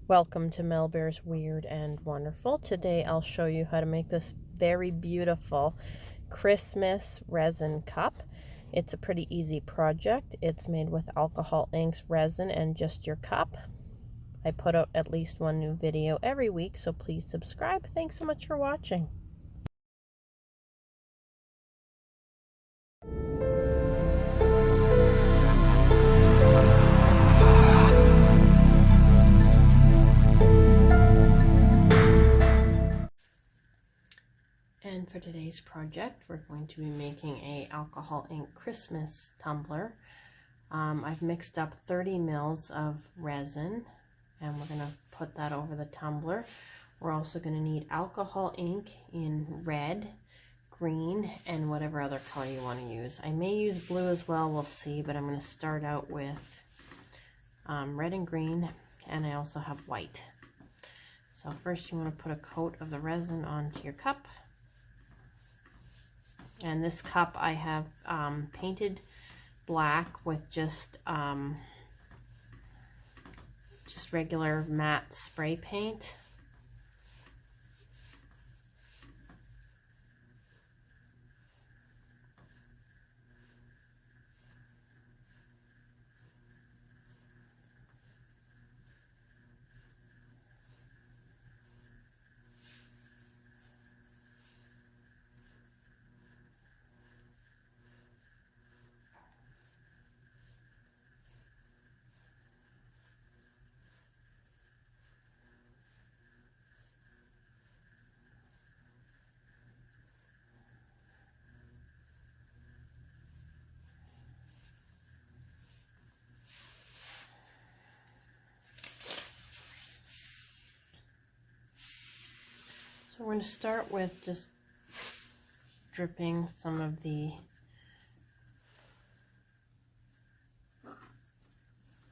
Welcome to Mel Bear's Weird and Wonderful. Today I'll show you how to make this very beautiful Christmas resin cup. It's a pretty easy project. It's made with alcohol inks, resin, and just your cup. I put out at least one new video every week, so please subscribe. Thanks so much for watching. And for today's project, we're going to be making a alcohol ink Christmas tumbler. I've mixed up 30 mils of resin, and we're going to put that over the tumbler. We're also going to need alcohol ink in red, green, and whatever other color you want to use. I may use blue as well, we'll see, but I'm going to start out with red and green, and I also have white. So first you want to put a coat of the resin onto your cup. And this cup I have painted black with just regular matte spray paint. So we're going to start with just dripping some of the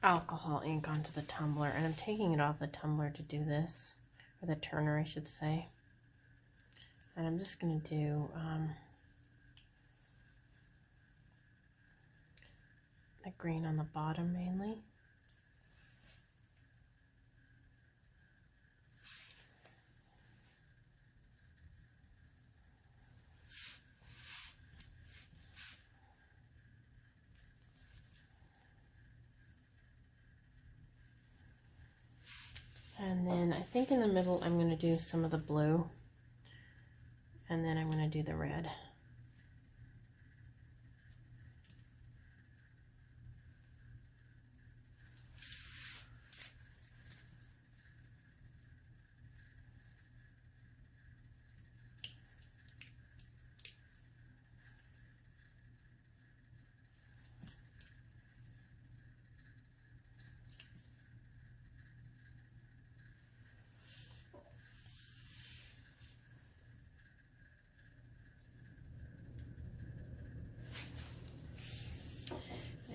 alcohol ink onto the tumbler, and I'm taking it off the tumbler to do this, or the turner I should say. And I'm just going to do the green on the bottom mainly. And then I think in the middle I'm going to do some of the blue, and then I'm going to do the red.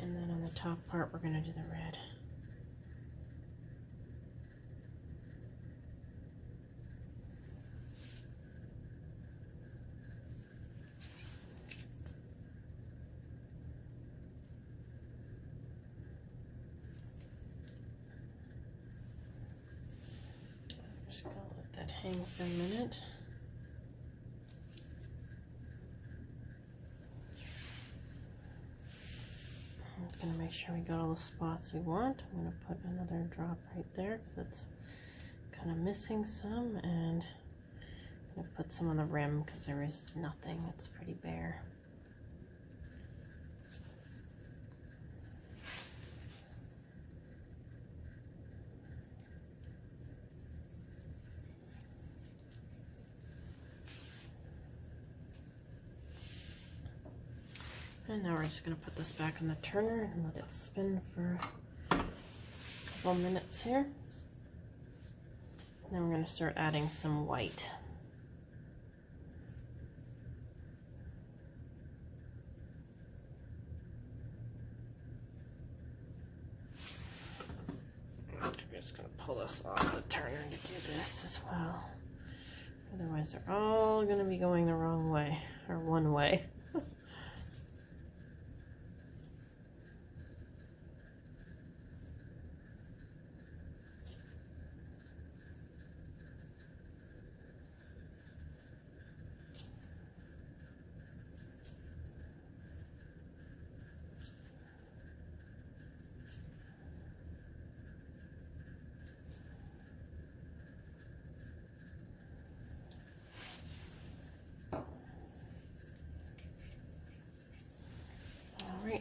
And then on the top part, we're going to do the red. I'm just going to let that hang for a minute. I'm going to make sure we got all the spots we want. I'm going to put another drop right there because it's kind of missing some, and I'm going to put some on the rim because there is nothing. It's pretty bare. And now we're just going to put this back on the turner and let it spin for a couple minutes here. And then we're going to start adding some white. I'm just going to pull this off the turner to do this as well. Otherwise they're all going to be going the wrong way, or one way.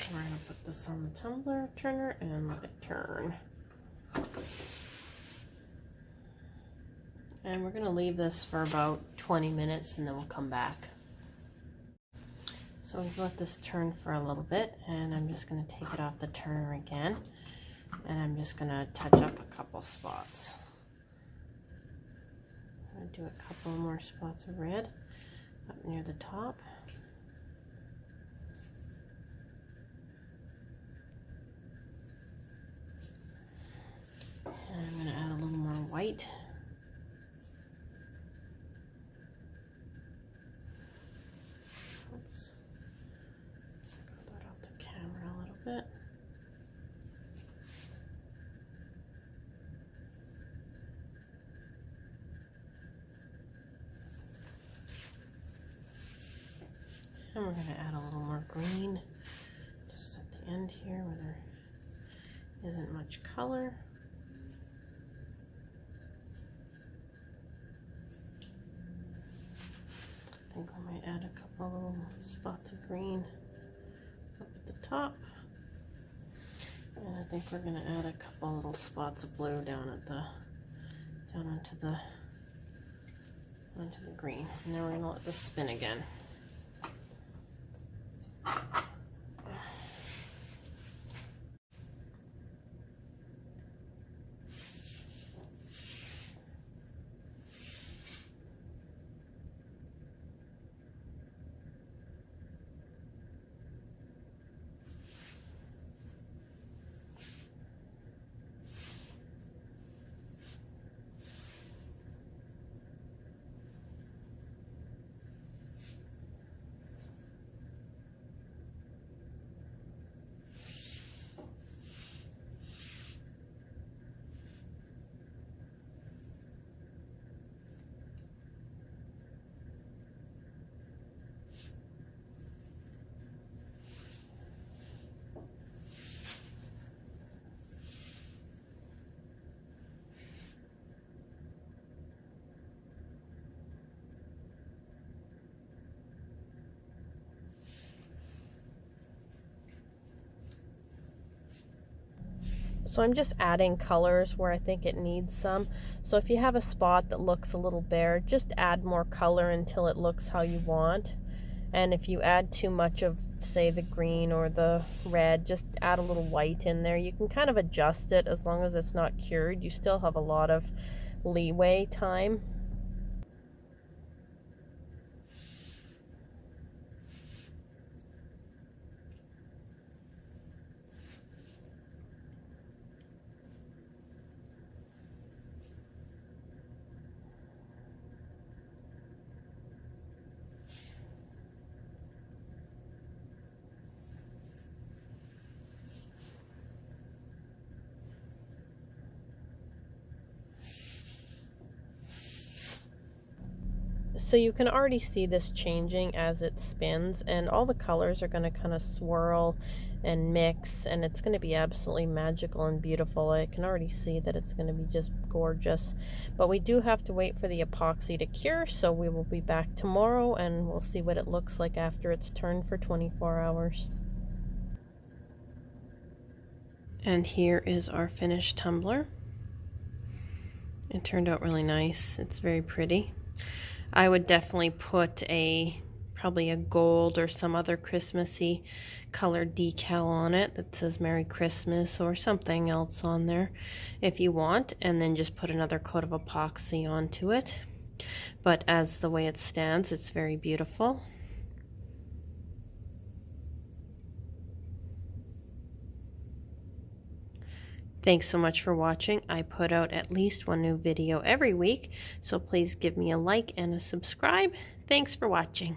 Alright, we're going to put this on the Tumbler Turner and let it turn. And we're going to leave this for about 20 minutes and then we'll come back. So we've let this turn for a little bit, and I'm just going to take it off the turner again, and I'm just going to touch up a couple spots. I'm going to do a couple more spots of red up near the top. And I'm going to add a little more white. Oops. Got that off the camera a little bit. And we're going to add a little more green just at the end here where there isn't much color. I think I might add a couple little spots of green up at the top. And I think we're going to add a couple little spots of blue down onto the green. And then we're going to let this spin again. So I'm just adding colors where I think it needs some. So if you have a spot that looks a little bare, just add more color until it looks how you want. And if you add too much of, say, the green or the red, just add a little white in there. You can kind of adjust it as long as it's not cured. You still have a lot of leeway time. So you can already see this changing as it spins, and all the colors are going to kind of swirl and mix, and it's going to be absolutely magical and beautiful. I can already see that it's going to be just gorgeous. But we do have to wait for the epoxy to cure, so we will be back tomorrow and we'll see what it looks like after it's turned for 24 hours. And here is our finished tumbler. It turned out really nice. It's very pretty. I would definitely put probably a gold or some other Christmassy colored decal on it that says Merry Christmas or something else on there if you want, and then just put another coat of epoxy onto it. But as the way it stands, it's very beautiful. Thanks so much for watching. I put out at least one new video every week, so please give me a like and a subscribe. Thanks for watching.